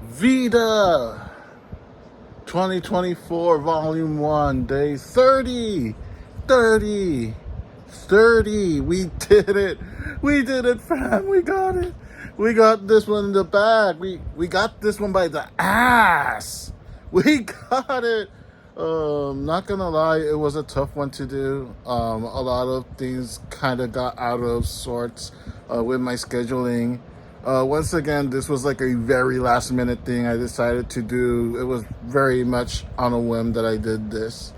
VEDA 2024 Volume 1, Day 30. 30. 30. We did it. We did it, fam. We got it. We got this one in the bag. We got this one by the ass. We got it. Not gonna lie, it was a tough one to do. A lot of things kind of got out of sorts with my scheduling. Once again, this was like a very last minute thing I decided to do. It was very much on a whim that I did this.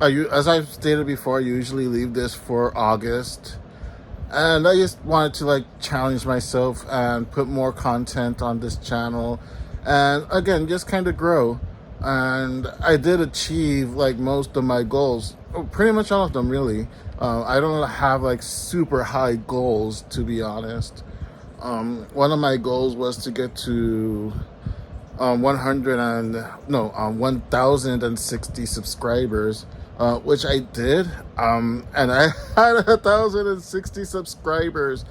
As I've stated before, I usually leave this for August. And I just wanted to like challenge myself and put more content on this channel. And again, just kind of grow. And I did achieve like most of my goals, pretty much all of them really. I don't have like super high goals, to be honest. One of my goals was to get to 1,060 subscribers, which I did. And I had 1,060 subscribers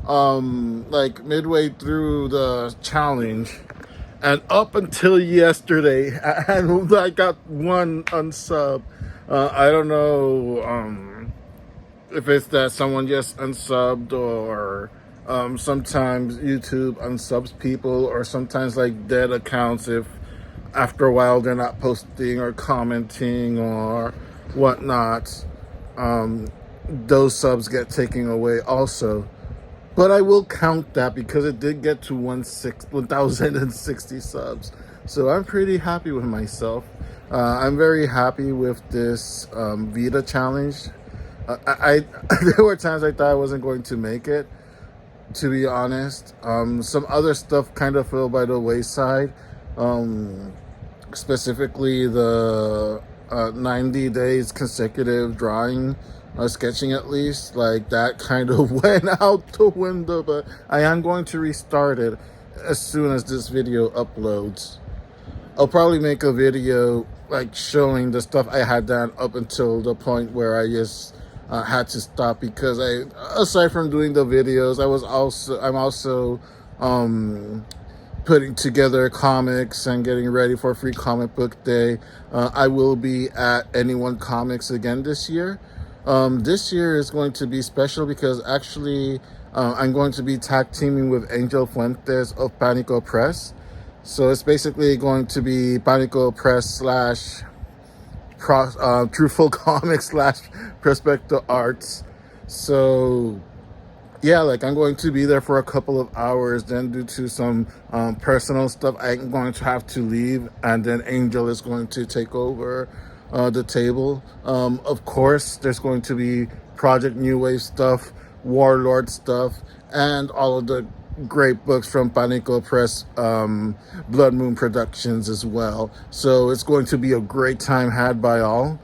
like midway through the challenge. And up until yesterday, and I got one unsub. I don't know if it's that someone just unsubbed, or sometimes YouTube unsubs people, or sometimes like dead accounts if after a while they're not posting or commenting or whatnot. Those subs get taken away also. But I will count that because it did get to 1,060 subs. So I'm pretty happy with myself. I'm very happy with this VEDA challenge. There were times I thought I wasn't going to make it, to be honest. Some other stuff kind of fell by the wayside. Specifically the 90 days consecutive drawing, sketching at least, like that kind of went out the window. But I am going to restart it as soon as this video uploads. I'll probably make a video like showing the stuff I had done up until the point where I just had to stop, because aside from doing the videos, I'm also putting together comics and getting ready for Free Comic Book Day. I will be at Anyone Comics again this year. This year is going to be special because actually I'm going to be tag teaming with Angel Fuentes of Panico Press. So it's basically going to be Panico Press / Truthful Comics / Prospecto Arts. So yeah, like I'm going to be there for a couple of hours. Then due to some personal stuff, I'm going to have to leave, and then Angel is going to take over the table. Of course, there's going to be Project New Wave stuff, Warlord stuff, and all of the great books from Panico Press, Blood Moon Productions as well. So it's going to be a great time had by all.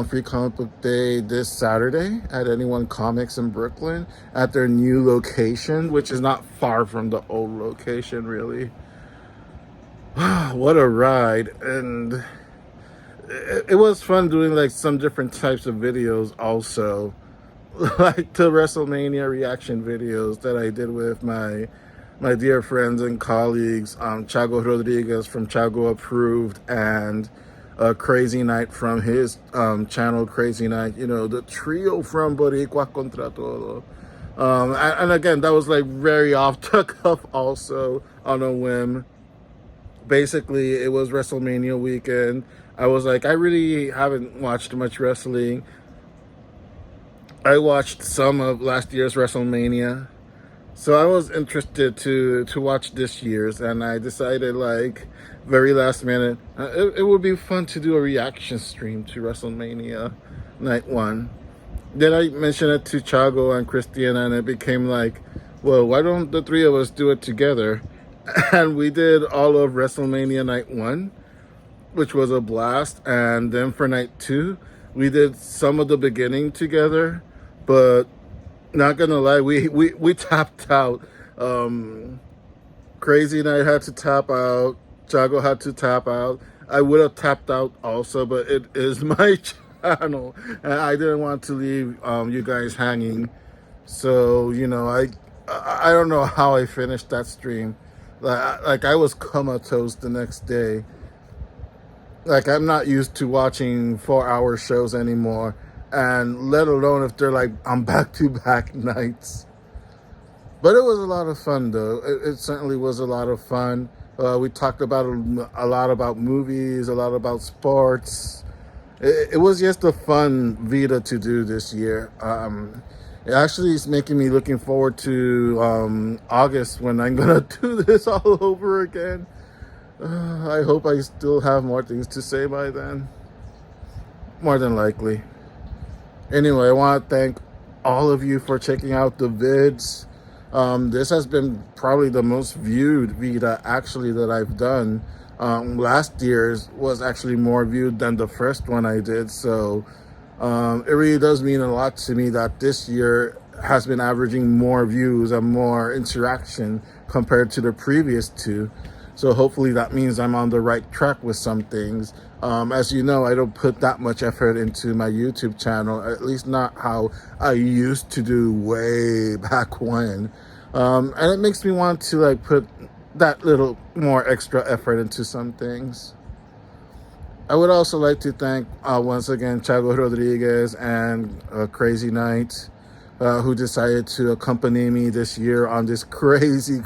Free Comic Book Day this Saturday at Anyone Comics in Brooklyn at their new location, which is not far from the old location, really. What a ride. And it was fun doing like some different types of videos also, like the WrestleMania reaction videos that I did with my dear friends and colleagues, Chago Rodriguez from Chago Approved, and Crazy Knight from his channel Crazy Knight, you know, the trio from Boricua Contra Todo. And again, that was like very off the cuff also, on a whim. Basically, it was WrestleMania weekend. I was like, I really haven't watched much wrestling. I watched some of last year's WrestleMania, so I was interested to watch this year's, and I decided like very last minute, it would be fun to do a reaction stream to WrestleMania Night 1. Then I mentioned it to Chago and Christiana, and it became like, well, why don't the three of us do it together? And we did all of WrestleMania Night 1, which was a blast. And then for Night 2, we did some of the beginning together, but not gonna lie, we tapped out. Crazy Knight had to tap out. Chago had to tap out. I would have tapped out also, but it is my channel, and I didn't want to leave you guys hanging. So, you know, I don't know how I finished that stream. Like I was comatose the next day. Like I'm not used to watching 4 hour shows anymore, and let alone if they're like on back to back nights. But it was a lot of fun, though. It certainly was a lot of fun. We talked about a lot about movies, a lot about sports. It was just a fun VEDA to do this year. It actually is making me looking forward to August when I'm gonna do this all over again. I hope I still have more things to say by then. More than likely. Anyway, I want to thank all of you for checking out the vids. This has been probably the most viewed VEDA actually that I've done. Last year's was actually more viewed than the first one I did. So it really does mean a lot to me that this year has been averaging more views and more interaction compared to the previous two. So hopefully that means I'm on the right track with some things. As you know, I don't put that much effort into my YouTube channel, at least not how I used to do way back when. And it makes me want to like put that little more extra effort into some things. I would also like to thank once again Chago Rodriguez and Crazy Knight, who decided to accompany me this year on this crazy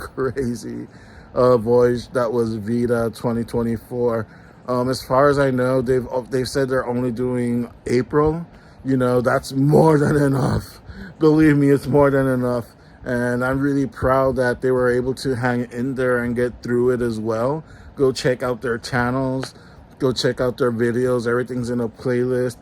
voyage that was VEDA 2024. As far as I know, they've said they're only doing April. You know, that's more than enough. Believe me, it's more than enough. And I'm really proud that they were able to hang in there and get through it as well. Go check out their channels. Go check out their videos. Everything's in a playlist.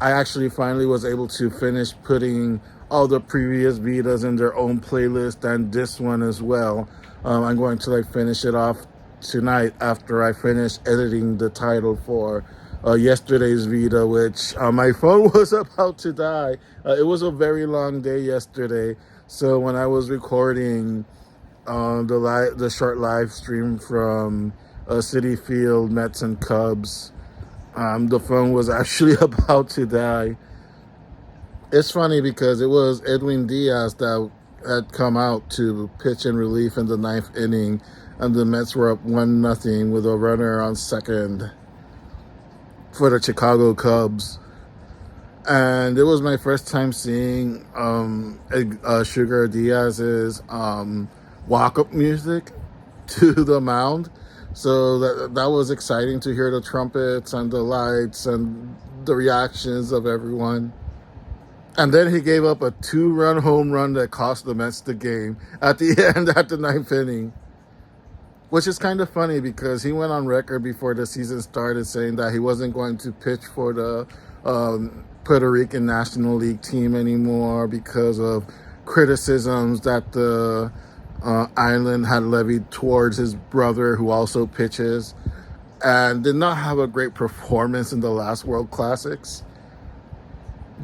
I actually finally was able to finish putting all the previous VEDAs in their own playlist and this one as well. I'm going to like finish it off tonight after I finish editing the title for yesterday's VEDA, which my phone was about to die. It was a very long day yesterday. So when I was recording the short live stream from City Field, Mets and Cubs, the phone was actually about to die. It's funny because it was Edwin Diaz that had come out to pitch in relief in the ninth inning, and the Mets were up 1-0 with a runner on second for the Chicago Cubs. And it was my first time seeing Sugar Diaz's walk-up music to the mound. So that was exciting to hear the trumpets and the lights and the reactions of everyone. And then he gave up a 2-run home run that cost the Mets the game at the end, at the ninth inning. Which is kind of funny because he went on record before the season started saying that he wasn't going to pitch for the Puerto Rican National League team anymore because of criticisms that the island had levied towards his brother, who also pitches, and did not have a great performance in the last World Classics.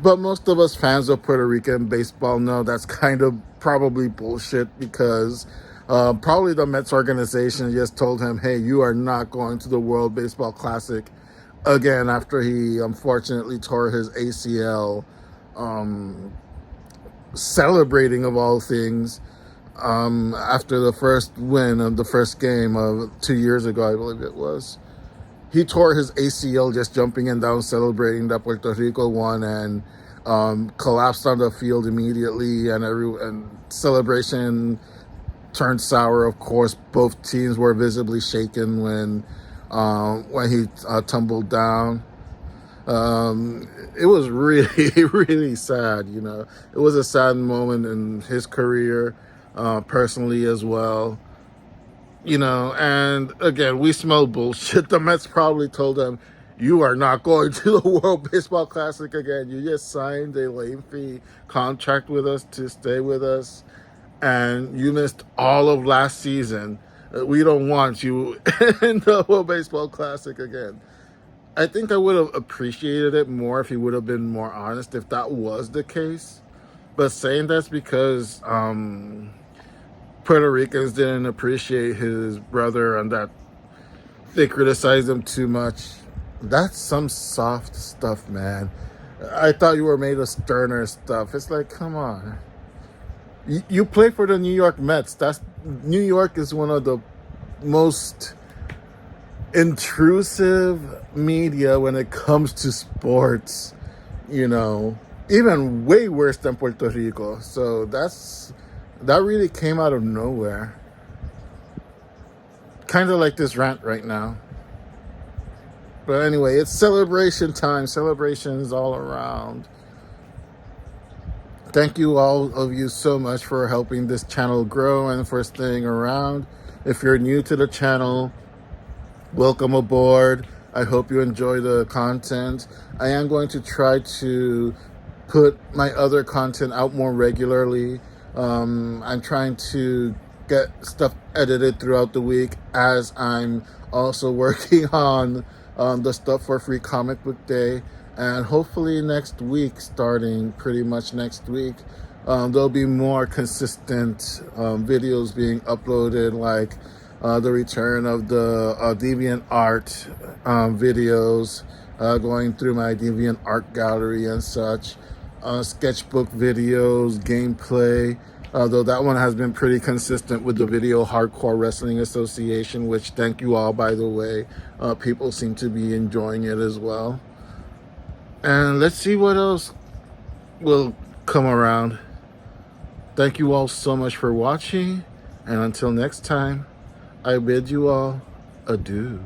But most of us fans of Puerto Rican baseball know that's kind of probably bullshit because probably the Mets organization just told him, hey, you are not going to the World Baseball Classic again after he unfortunately tore his ACL, celebrating of all things after the first win of the first game of 2 years ago, I believe it was. He tore his ACL just jumping and down celebrating that Puerto Rico won, and collapsed on the field immediately, and celebration turned sour. Of course, both teams were visibly shaken when he tumbled down. It was really, really sad, you know. It was a sad moment in his career, personally as well. You know, and again, we smell bullshit. The Mets probably told him, you are not going to the World Baseball Classic again. You just signed a lengthy contract with us to stay with us, and you missed all of last season. We don't want you in the World Baseball Classic again. I think I would have appreciated it more if he would have been more honest if that was the case. But saying that's because Puerto Ricans didn't appreciate his brother and that they criticized him too much, that's some soft stuff, man. I thought you were made of sterner stuff. It's like, come on. You play for the New York Mets. New York is one of the most intrusive media when it comes to sports, you know, even way worse than Puerto Rico. So that really came out of nowhere. Kind of like this rant right now. But anyway, it's celebration time. Celebrations all around. Thank you all of you so much for helping this channel grow and for staying around. If you're new to the channel, welcome aboard. I hope you enjoy the content. I am going to try to put my other content out more regularly. I'm trying to get stuff edited throughout the week as I'm also working on the stuff for Free Comic Book Day. And hopefully next week, starting pretty much next week, there'll be more consistent videos being uploaded, like the return of the Deviant Art videos, going through my Deviant Art gallery and such, sketchbook videos, gameplay, though that one has been pretty consistent with the Video Hardcore Wrestling Association, which, thank you all, by the way. People seem to be enjoying it as well. And let's see what else will come around. Thank you all so much for watching, and until next time, I bid you all adieu.